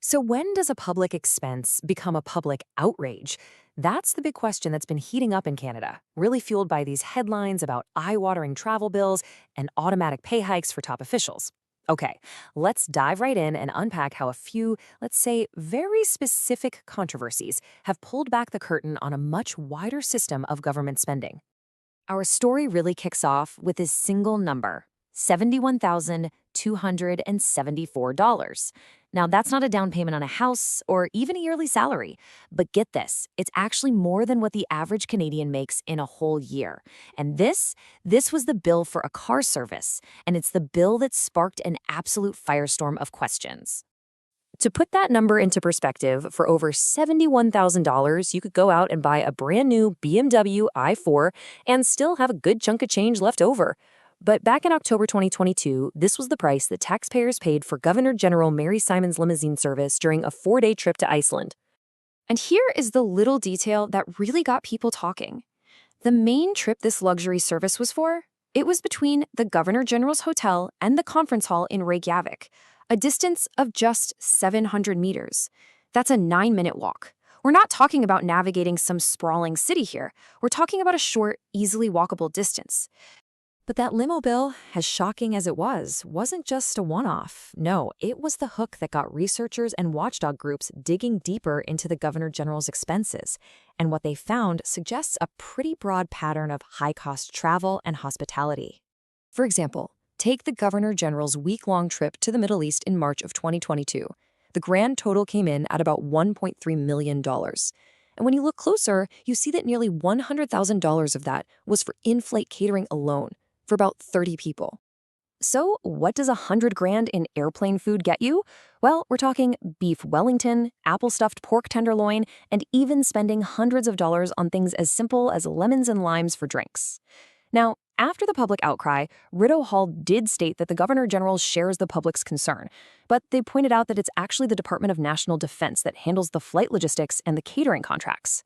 So, when does a public expense become a public outrage? That's the big question that's been heating up in Canada, really fueled by these headlines about eye watering travel bills and automatic pay hikes for top officials. Okay, let's dive right in and unpack how a few, let's say, very specific controversies have pulled back the curtain on a much wider system of government spending. Our story really kicks off with this single number, $71,274. Now, that's not a down payment on a house or even a yearly salary. But get this, it's actually more than what the average Canadian makes in a whole year. And this was the bill for a car service, and it's the bill that sparked an absolute firestorm of questions. To put that number into perspective, for over $71,000, you could go out and buy a brand new BMW i4 and still have a good chunk of change left over. But back in October 2022, this was the price that taxpayers paid for Governor General Mary Simon's limousine service during a 4-day trip to Iceland. And here is the little detail that really got people talking. The main trip this luxury service was for, it was between the Governor General's hotel and the conference hall in Reykjavik, a distance of just 700 meters. That's a 9-minute walk. We're not talking about navigating some sprawling city here. We're talking about a short, easily walkable distance. But that limo bill, as shocking as it was, wasn't just a one-off. No, it was the hook that got researchers and watchdog groups digging deeper into the Governor General's expenses. And what they found suggests a pretty broad pattern of high-cost travel and hospitality. For example, take the Governor General's week-long trip to the Middle East in March of 2022. The grand total came in at about $1.3 million. And when you look closer, you see that nearly $100,000 of that was for inflight catering alone, for about 30 people. So what does $100,000 in airplane food get you? Well, we're talking beef Wellington, apple-stuffed pork tenderloin, and even spending hundreds of dollars on things as simple as lemons and limes for drinks. Now, after the public outcry, Rideau Hall did state that the Governor General shares the public's concern, but they pointed out that it's actually the Department of National Defense that handles the flight logistics and the catering contracts.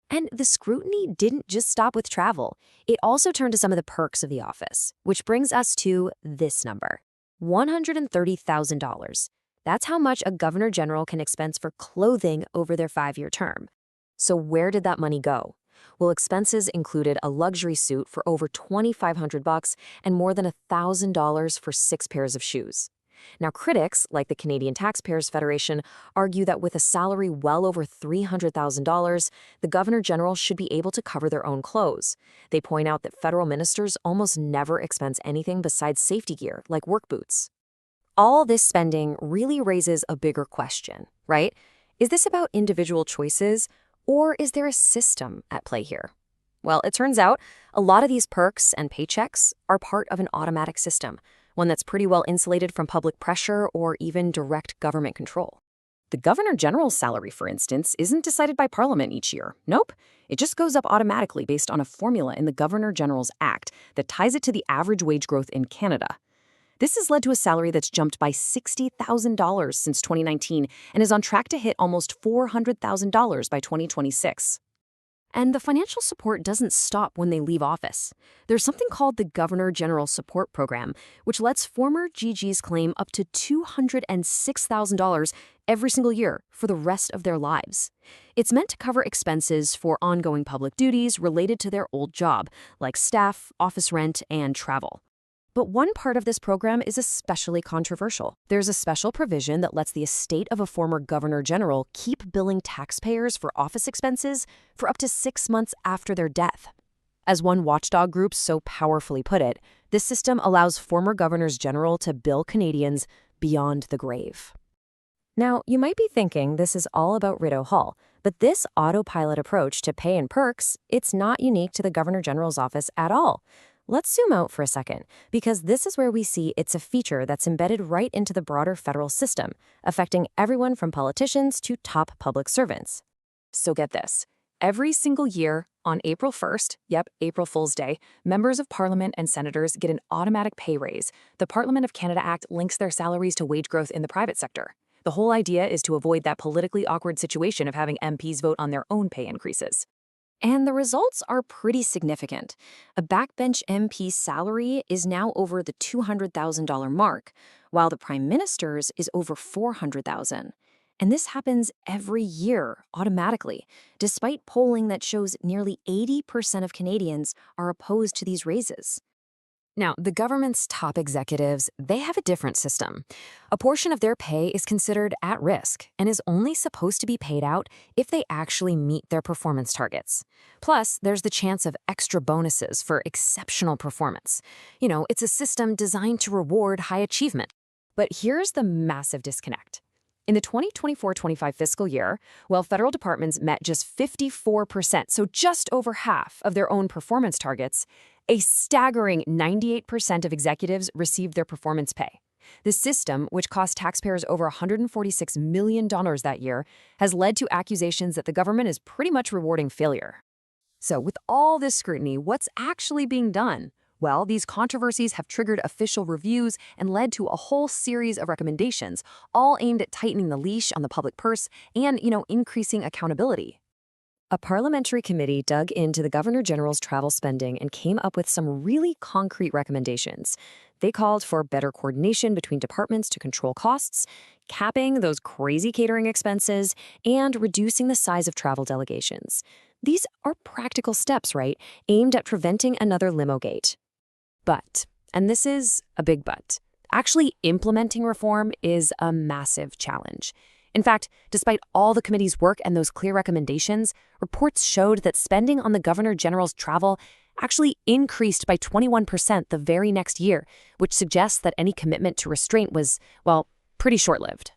And the scrutiny didn't just stop with travel. It also turned to some of the perks of the office, which brings us to this number, $130,000. That's how much a Governor General can expense for clothing over their 5-year term. So where did that money go? Well, expenses included a luxury suit for over $2,500 and more than $1,000 for 6 pairs of shoes. Now, critics, like the Canadian Taxpayers Federation, argue that with a salary well over $300,000, the Governor General should be able to cover their own clothes. They point out that federal ministers almost never expense anything besides safety gear, like work boots. All this spending really raises a bigger question, right? Is this about individual choices, or is there a system at play here? Well, it turns out a lot of these perks and paychecks are part of an automatic system, one that's pretty well insulated from public pressure or even direct government control. The Governor General's salary, for instance, isn't decided by Parliament each year. Nope. It just goes up automatically based on a formula in the Governor General's Act that ties it to the average wage growth in Canada. This has led to a salary that's jumped by $60,000 since 2019 and is on track to hit almost $400,000 by 2026. And the financial support doesn't stop when they leave office. There's something called the Governor General Support Program, which lets former GGs claim up to $206,000 every single year for the rest of their lives. It's meant to cover expenses for ongoing public duties related to their old job, like staff, office rent, and travel. But one part of this program is especially controversial. There's a special provision that lets the estate of a former Governor General keep billing taxpayers for office expenses for up to 6 months after their death. As one watchdog group so powerfully put it, this system allows former Governors General to bill Canadians beyond the grave. Now, you might be thinking this is all about Rideau Hall, but this autopilot approach to pay and perks, it's not unique to the Governor General's office at all. Let's zoom out for a second, because this is where we see it's a feature that's embedded right into the broader federal system, affecting everyone from politicians to top public servants. So get this. Every single year, on April 1st, April Fool's Day, members of Parliament and senators get an automatic pay raise. The Parliament of Canada Act links their salaries to wage growth in the private sector. The whole idea is to avoid that politically awkward situation of having MPs vote on their own pay increases. And the results are pretty significant. A backbench MP's salary is now over the $200,000 mark, while the Prime Minister's is over $400,000. And this happens every year, automatically, despite polling that shows nearly 80% of Canadians are opposed to these raises. Now, the government's top executives, they have a different system. A portion of their pay is considered at risk and is only supposed to be paid out if they actually meet their performance targets. Plus, there's the chance of extra bonuses for exceptional performance. It's a system designed to reward high achievement. But here's the massive disconnect. In the 2024-25 fiscal year, while federal departments met just 54%, so just over half of their own performance targets, a staggering 98% of executives received their performance pay. The system, which cost taxpayers over $146 million that year, has led to accusations that the government is pretty much rewarding failure. So with all this scrutiny, what's actually being done? Well, these controversies have triggered official reviews and led to a whole series of recommendations, all aimed at tightening the leash on the public purse and, increasing accountability. A parliamentary committee dug into the Governor General's travel spending and came up with some really concrete recommendations. They called for better coordination between departments to control costs, capping those crazy catering expenses, and reducing the size of travel delegations. These are practical steps, right, aimed at preventing another Limogate. But, and this is a big but, actually implementing reform is a massive challenge. In fact, despite all the committee's work and those clear recommendations, reports showed that spending on the Governor General's travel actually increased by 21% the very next year, which suggests that any commitment to restraint was, well, pretty short-lived.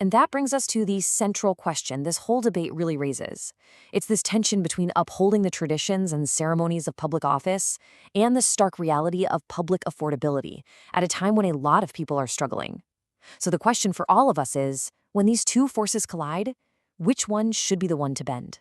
And that brings us to the central question this whole debate really raises. It's this tension between upholding the traditions and ceremonies of public office and the stark reality of public affordability at a time when a lot of people are struggling. So the question for all of us is, when these two forces collide, which one should be the one to bend?